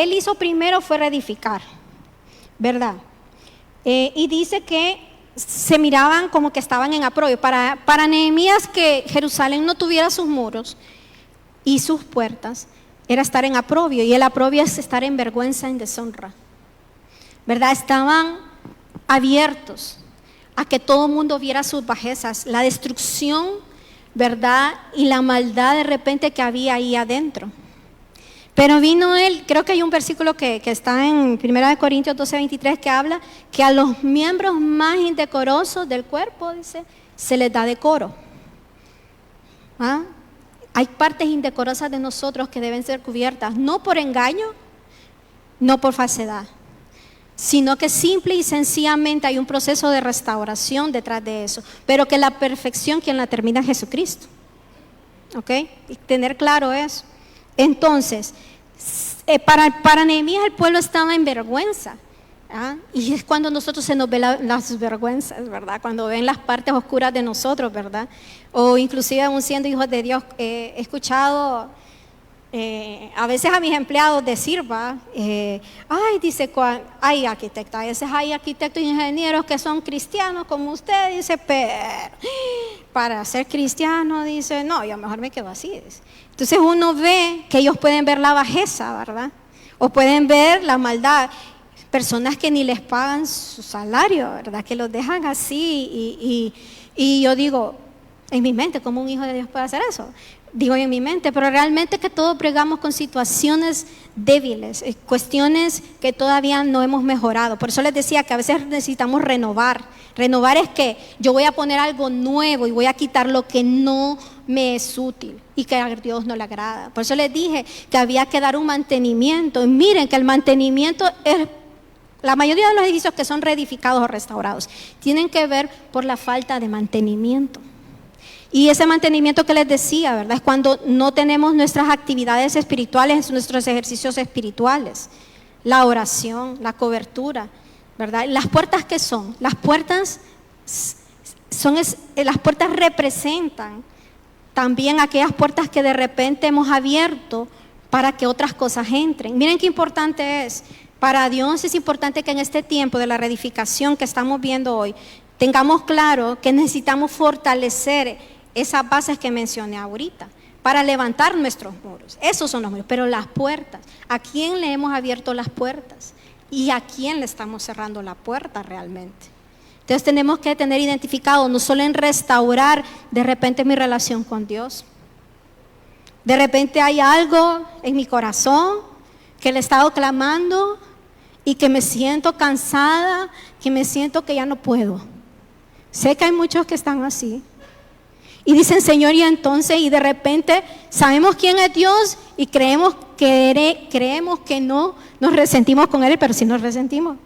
él hizo primero fue reedificar, ¿verdad? Y dice que se miraban como que estaban en aprobio. Para Nehemías, que Jerusalén no tuviera sus muros y sus puertas, era estar en aprobio, y el aprobio es estar en vergüenza, en deshonra, ¿verdad? Estaban abiertos a que todo el mundo viera sus bajezas, la destrucción, ¿verdad? Y la maldad de repente que había ahí adentro. Pero vino él, creo que hay un versículo que está en 1 Corintios 12:23 que habla que a los miembros más indecorosos del cuerpo, dice, se les da decoro. Hay partes indecorosas de nosotros que deben ser cubiertas, no por engaño, no por falsedad, sino que simple y sencillamente hay un proceso de restauración detrás de eso, pero que la perfección quien la termina es Jesucristo. ¿Ok? Y tener claro eso. Entonces, Para Nehemías el pueblo estaba en vergüenza. ¿Ah? Y es cuando nosotros se nos ven las vergüenzas, ¿verdad? Cuando ven las partes oscuras de nosotros, ¿verdad? O inclusive aún siendo hijos de Dios, he escuchado a veces a mis empleados decir, ¿va? Dice, hay arquitectos, a veces hay arquitectos e ingenieros que son cristianos como usted, dice, pero para ser cristiano, dice, no, yo mejor me quedo así. Dice. Entonces uno ve que ellos pueden ver la bajeza, ¿verdad? O pueden ver la maldad. Personas que ni les pagan su salario, ¿verdad? Que los dejan así y yo digo, en mi mente, ¿cómo un hijo de Dios puede hacer eso? Digo en mi mente, pero realmente que todos bregamos con situaciones débiles, cuestiones que todavía no hemos mejorado. Por eso les decía que a veces necesitamos renovar. Renovar es que yo voy a poner algo nuevo y voy a quitar lo que no me es útil y que a Dios no le agrada. Por eso les dije que había que dar un mantenimiento. Y miren que el mantenimiento es... La mayoría de los edificios que son reedificados o restaurados tienen que ver por la falta de mantenimiento. Y ese mantenimiento que les decía, ¿verdad? Es cuando no tenemos nuestras actividades espirituales, nuestros ejercicios espirituales, la oración, la cobertura, ¿verdad? ¿Las puertas qué son? Las puertas representan también aquellas puertas que de repente hemos abierto para que otras cosas entren. Miren qué importante es. Para Dios es importante que en este tiempo de la reedificación que estamos viendo hoy, tengamos claro que necesitamos fortalecer esas bases que mencioné ahorita para levantar nuestros muros. Esos son los muros, pero las puertas, ¿a quién le hemos abierto las puertas? ¿Y a quién le estamos cerrando la puerta realmente? Entonces tenemos que tener identificado, no solo en restaurar de repente mi relación con Dios. De repente hay algo en mi corazón que le he estado clamando y que me siento cansada, que me siento que ya no puedo. Sé que hay muchos que están así. Y dicen, Señor, y entonces, y de repente sabemos quién es Dios y creemos que no nos resentimos con Él, pero sí nos resentimos.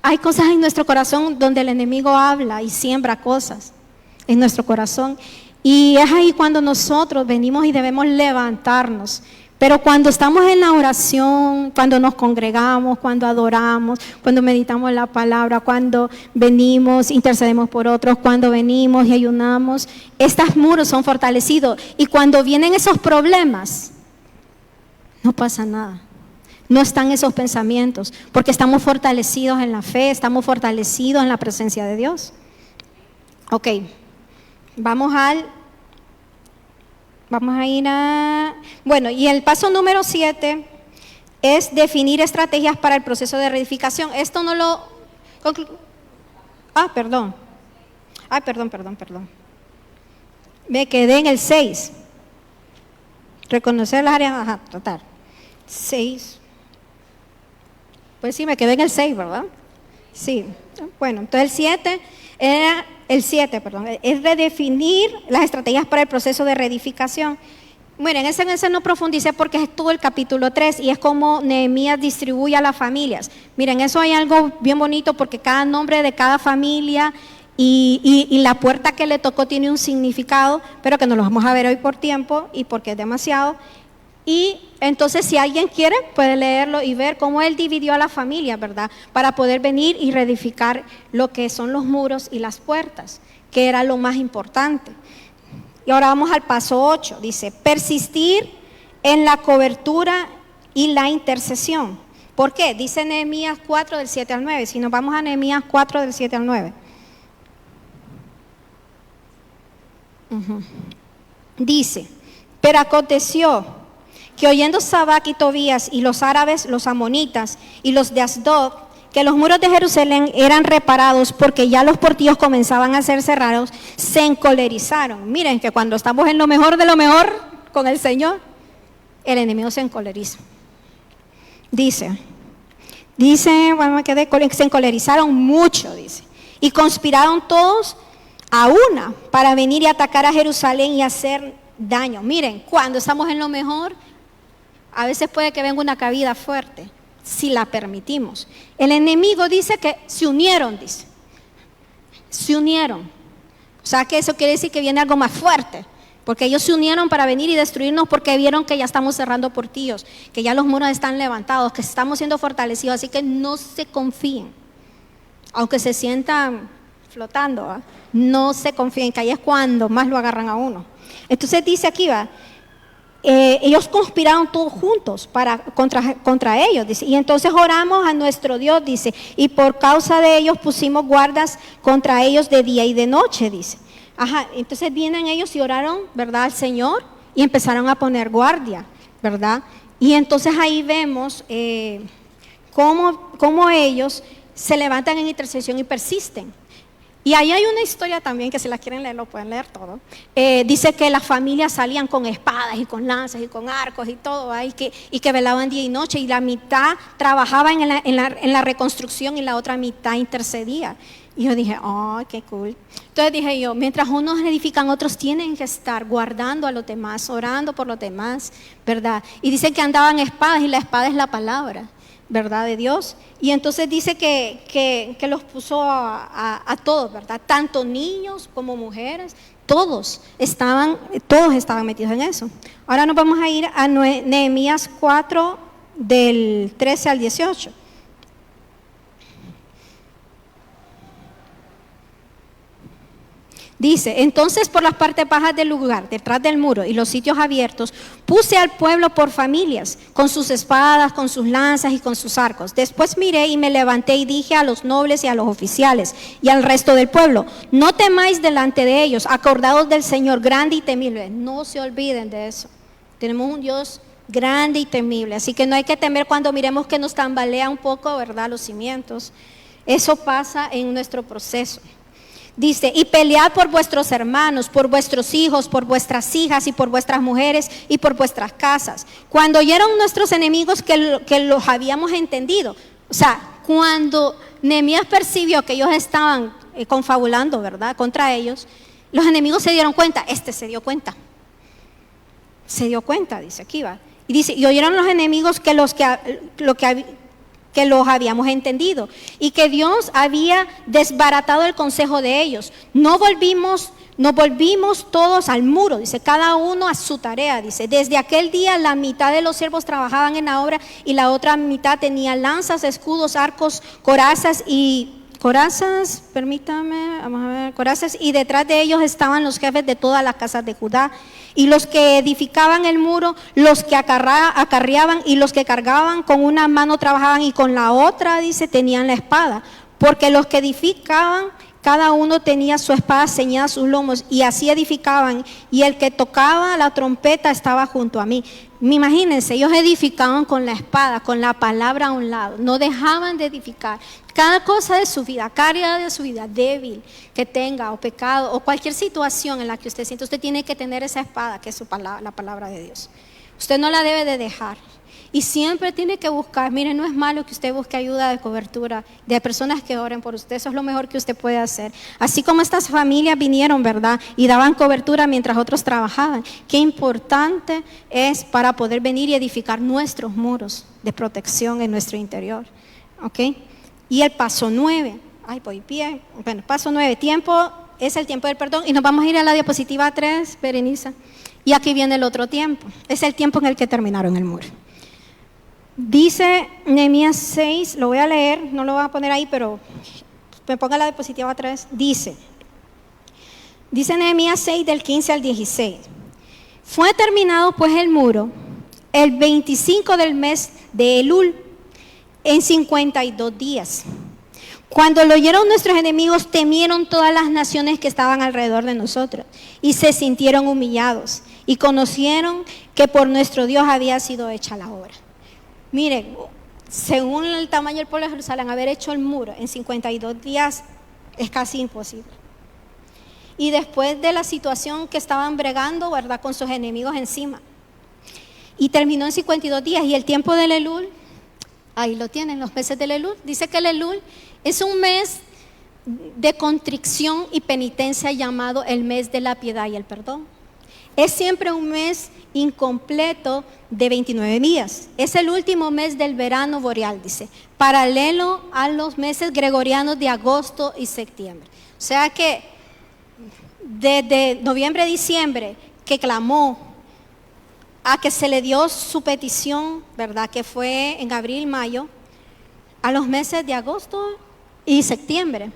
Hay cosas en nuestro corazón donde el enemigo habla y siembra cosas en nuestro corazón. Y es ahí cuando nosotros venimos y debemos levantarnos. Pero cuando estamos en la oración, cuando nos congregamos, cuando adoramos, cuando meditamos la palabra, cuando venimos, intercedemos por otros, cuando venimos y ayunamos, estos muros son fortalecidos. Y cuando vienen esos problemas, no pasa nada. No están esos pensamientos, porque estamos fortalecidos en la fe, estamos fortalecidos en la presencia de Dios. Ok, vamos a ir a... Bueno, y el paso número 7 es definir estrategias para el proceso de reedificación. Esto no lo... Perdón. Me quedé en el 6. Reconocer las áreas... tratar. 6. Pues sí, me quedé en el 6, ¿verdad? Sí. Bueno, entonces el 7 es redefinir las estrategias para el proceso de reedificación. Miren, ese no profundicé porque es todo el capítulo 3 y es como Nehemías distribuye a las familias. Miren, eso hay algo bien bonito porque cada nombre de cada familia y la puerta que le tocó tiene un significado, pero que no lo vamos a ver hoy por tiempo y porque es demasiado. Y entonces si alguien quiere puede leerlo y ver cómo él dividió a la familia, ¿verdad? Para poder venir y reedificar lo que son los muros y las puertas, que era lo más importante. Y ahora vamos al paso 8, dice, persistir en la cobertura y la intercesión. ¿Por qué? Dice Nehemías 4 del 7 al 9, si nos vamos a Nehemías 4 del 7 al 9. Dice, pero aconteció que oyendo Sabac y Tobías y los árabes, los amonitas y los de Asdod, que los muros de Jerusalén eran reparados porque ya los portillos comenzaban a ser cerrados, se encolerizaron. Miren que cuando estamos en lo mejor de lo mejor con el Señor, el enemigo se encoleriza. Dice, bueno, se encolerizaron mucho, dice, y conspiraron todos a una para venir y atacar a Jerusalén y hacer daño. Miren, cuando estamos en lo mejor, a veces puede que venga una caída fuerte, si la permitimos. El enemigo dice que se unieron, se unieron. O sea que eso quiere decir que viene algo más fuerte. Porque ellos se unieron para venir y destruirnos porque vieron que ya estamos cerrando portillos, que ya los muros están levantados, que estamos siendo fortalecidos. Así que no se confíen, aunque se sientan flotando, ¿eh? No se confíen, que ahí es cuando más lo agarran a uno. Entonces dice aquí, ellos conspiraron todos juntos contra ellos, dice, y entonces oramos a nuestro Dios, dice, y por causa de ellos pusimos guardas contra ellos de día y de noche, dice. Ajá, entonces vienen ellos y oraron, ¿verdad?, al Señor, y empezaron a poner guardia, ¿verdad? Y entonces ahí vemos cómo ellos se levantan en intercesión y persisten. Y ahí hay una historia también, que si la quieren leer, lo pueden leer todo. Dice que las familias salían con espadas y con lanzas y con arcos y todo, y que velaban día y noche, y la mitad trabajaba en la reconstrucción y la otra mitad intercedía. Y yo dije, oh, qué cool. Entonces dije yo, mientras unos edifican, otros tienen que estar guardando a los demás, orando por los demás, ¿verdad? Y dice que andaban espadas, y la espada es la palabra, ¿verdad?, de Dios. Y entonces dice que los puso a todos, ¿verdad? Tanto niños como mujeres, todos estaban metidos en eso. Ahora nos vamos a ir a Nehemías 4, del 13 al 18. Dice, entonces por las partes bajas del lugar, detrás del muro y los sitios abiertos, puse al pueblo por familias, con sus espadas, con sus lanzas y con sus arcos. Después miré y me levanté y dije a los nobles y a los oficiales y al resto del pueblo, no temáis delante de ellos, acordaos del Señor grande y temible. No se olviden de eso. Tenemos un Dios grande y temible, así que no hay que temer cuando miremos que nos tambalea un poco, ¿verdad?, los cimientos. Eso pasa en nuestro proceso. Dice, y pelead por vuestros hermanos, por vuestros hijos, por vuestras hijas y por vuestras mujeres y por vuestras casas. Cuando oyeron nuestros enemigos que los habíamos entendido, o sea, cuando Nehemías percibió que ellos estaban confabulando, ¿verdad?, contra ellos, los enemigos se dieron cuenta, se dio cuenta, dice aquí va. Y dice, y oyeron los enemigos que los habíamos entendido y que Dios había desbaratado el consejo de ellos. Nos volvimos todos al muro, dice, cada uno a su tarea, dice. Desde aquel día la mitad de los siervos trabajaban en la obra y la otra mitad tenía lanzas, escudos, arcos, corazas, y detrás de ellos estaban los jefes de todas las casas de Judá, y los que edificaban el muro, los que acarreaban, y los que cargaban con una mano trabajaban y con la otra, dice, tenían la espada, porque los que edificaban, cada uno tenía su espada ceñida a sus lomos, y así edificaban, y el que tocaba la trompeta estaba junto a mí. Imagínense, ellos edificaban con la espada, con la palabra a un lado, no dejaban de edificar. Cada cosa de su vida, cada área de su vida débil que tenga, o pecado, o cualquier situación en la que usted siente, usted tiene que tener esa espada, que es la palabra de Dios. Usted no la debe de dejar. Y siempre tiene que buscar, mire, no es malo que usted busque ayuda de cobertura, de personas que oren por usted, eso es lo mejor que usted puede hacer. Así como estas familias vinieron, ¿verdad?, y daban cobertura mientras otros trabajaban. Qué importante es para poder venir y edificar nuestros muros de protección en nuestro interior. ¿Ok? Y el paso 9, paso 9, tiempo, es el tiempo del perdón. Y nos vamos a ir a la diapositiva 3, Berenice. Y aquí viene el otro tiempo, es el tiempo en el que terminaron el muro. Dice Nehemías 6, lo voy a leer, no lo voy a poner ahí, pero me ponga la diapositiva 3. Dice Nehemías 6 del 15 al 16. Fue terminado pues el muro el 25 del mes de Elul, en 52 días. Cuando lo oyeron nuestros enemigos, temieron todas las naciones que estaban alrededor de nosotros y se sintieron humillados y conocieron que por nuestro Dios había sido hecha la obra. Miren, según el tamaño del pueblo de Jerusalén, haber hecho el muro en 52 días es casi imposible. Y después de la situación que estaban bregando, ¿verdad?, con sus enemigos encima. Y terminó en 52 días. Y el tiempo del Elul, ahí lo tienen, los meses del Elul. Dice que el Elul es un mes de contrición y penitencia llamado el mes de la piedad y el perdón. Es siempre un mes incompleto de 29 días. Es el último mes del verano boreal, dice, paralelo a los meses gregorianos de agosto y septiembre. O sea que desde noviembre, diciembre, que clamó, a que se le dio su petición, ¿verdad? Que fue en abril, mayo, a los meses de agosto y septiembre,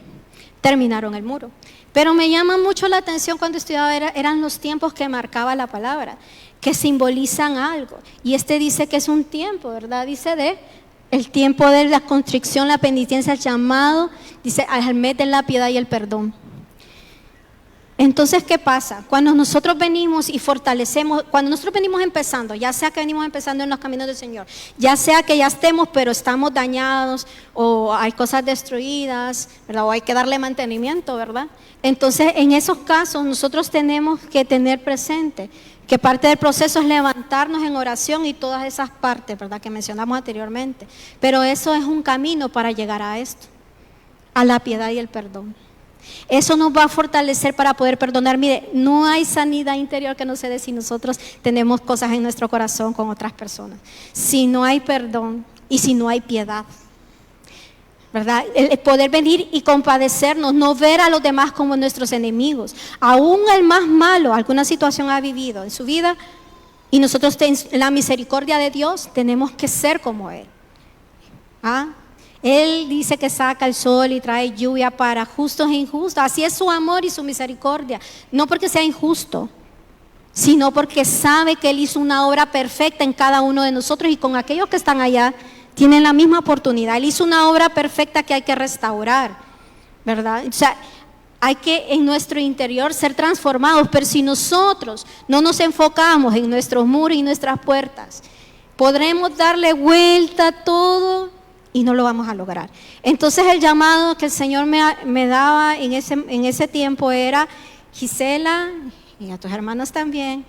terminaron el muro. Pero me llama mucho la atención cuando estudiaba, eran los tiempos que marcaba la palabra, que simbolizan algo. Y dice que es un tiempo, ¿verdad? Dice el tiempo de la constricción, la penitencia, el llamado, dice al mes de la piedad y el perdón. Entonces, ¿qué pasa? Cuando nosotros venimos y fortalecemos, cuando nosotros venimos empezando, ya sea que venimos empezando en los caminos del Señor, ya sea que ya estemos, pero estamos dañados, o hay cosas destruidas, ¿verdad? O hay que darle mantenimiento, ¿verdad? Entonces, en esos casos, nosotros tenemos que tener presente que parte del proceso es levantarnos en oración y todas esas partes, ¿verdad? Que mencionamos anteriormente. Pero eso es un camino para llegar a esto, a la piedad y el perdón. Eso nos va a fortalecer para poder perdonar. Mire, no hay sanidad interior que no se dé si nosotros tenemos cosas en nuestro corazón con otras personas. Si no hay perdón y si no hay piedad, ¿verdad? El poder venir y compadecernos, no ver a los demás como nuestros enemigos. Aún el más malo, alguna situación ha vivido en su vida y nosotros en la misericordia de Dios tenemos que ser como Él. ¿Ah? Él dice que saca el sol y trae lluvia para justos e injustos. Así es su amor y su misericordia. No porque sea injusto, sino porque sabe que Él hizo una obra perfecta en cada uno de nosotros y con aquellos que están allá tienen la misma oportunidad. Él hizo una obra perfecta que hay que restaurar, ¿verdad? O sea, hay que en nuestro interior ser transformados, pero si nosotros no nos enfocamos en nuestros muros y nuestras puertas, podremos darle vuelta a todo y no lo vamos a lograr. Entonces el llamado que el Señor me daba en ese tiempo era: Gisela, y a tus hermanos también,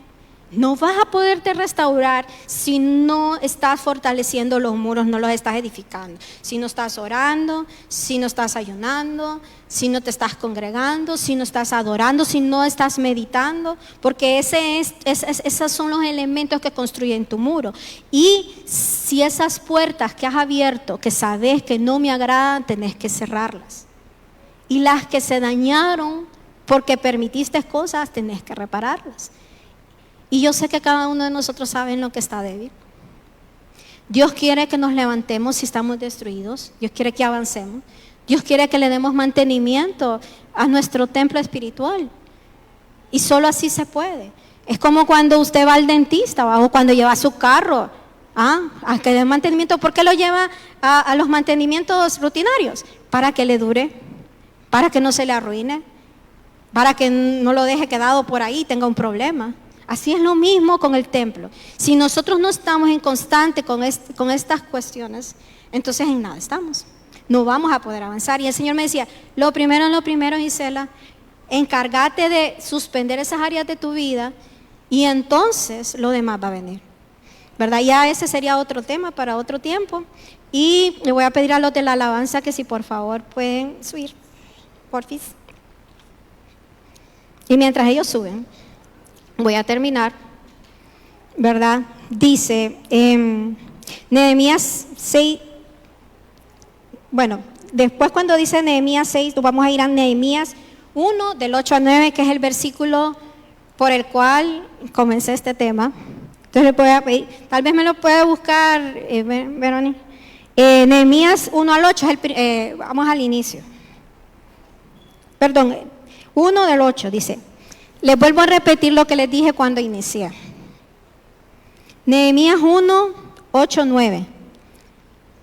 no vas a poderte restaurar si no estás fortaleciendo los muros, no los estás edificando. Si no estás orando, si no estás ayunando, si no te estás congregando, si no estás adorando, si no estás meditando, porque esos son los elementos que construyen tu muro. Y si esas puertas que has abierto, que sabes que no me agradan, tenés que cerrarlas. Y las que se dañaron porque permitiste cosas, tenés que repararlas. Y yo sé que cada uno de nosotros sabe en lo que está débil. Dios quiere que nos levantemos si estamos destruidos. Dios quiere que avancemos. Dios quiere que le demos mantenimiento a nuestro templo espiritual. Y solo así se puede. Es como cuando usted va al dentista o cuando lleva su carro. A que le dé mantenimiento. ¿Por qué lo lleva a los mantenimientos rutinarios? Para que le dure, para que no se le arruine, para que no lo deje quedado por ahí y tenga un problema. Así es lo mismo con el templo. Si nosotros no estamos en constante con estas cuestiones, entonces en nada estamos. No vamos a poder avanzar. Y el Señor me decía, lo primero, Gisela, encárgate de suspender esas áreas de tu vida y entonces lo demás va a venir. ¿Verdad? Ya ese sería otro tema para otro tiempo. Y le voy a pedir a los de la alabanza que si por favor pueden subir, porfis. Y mientras ellos suben, voy a terminar, ¿verdad? Dice Nehemías 6, bueno, después cuando dice Nehemías 6, vamos a ir a Nehemías 1, del 8 al 9, que es el versículo por el cual comencé este tema. Entonces le voy a pedir, tal vez me lo puede buscar, Verónica. Nehemías 1 al 8, vamos al inicio. Perdón, 1 del 8 dice. Les vuelvo a repetir lo que les dije cuando inicié. Nehemías 1, 8, 9.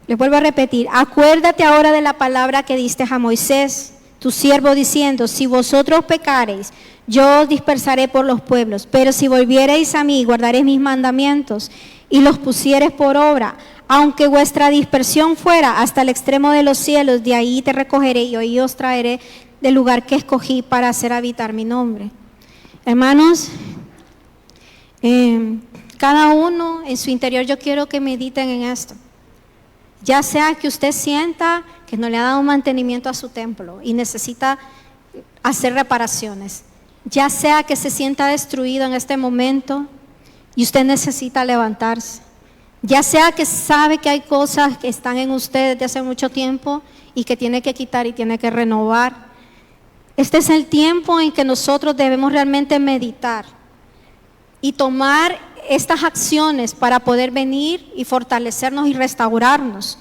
Les vuelvo a repetir. Acuérdate ahora de la palabra que diste a Moisés, tu siervo, diciendo: si vosotros pecareis, yo os dispersaré por los pueblos. Pero si volviereis a mí, guardaréis mis mandamientos y los pusiereis por obra. Aunque vuestra dispersión fuera hasta el extremo de los cielos, de ahí te recogeré y hoy os traeré del lugar que escogí para hacer habitar mi nombre. Hermanos, cada uno en su interior, yo quiero que mediten en esto. Ya sea que usted sienta que no le ha dado mantenimiento a su templo y necesita hacer reparaciones, ya sea que se sienta destruido en este momento y usted necesita levantarse, ya sea que sabe que hay cosas que están en usted desde hace mucho tiempo y que tiene que quitar y tiene que renovar. Este es el tiempo en que nosotros debemos realmente meditar y tomar estas acciones para poder venir y fortalecernos y restaurarnos.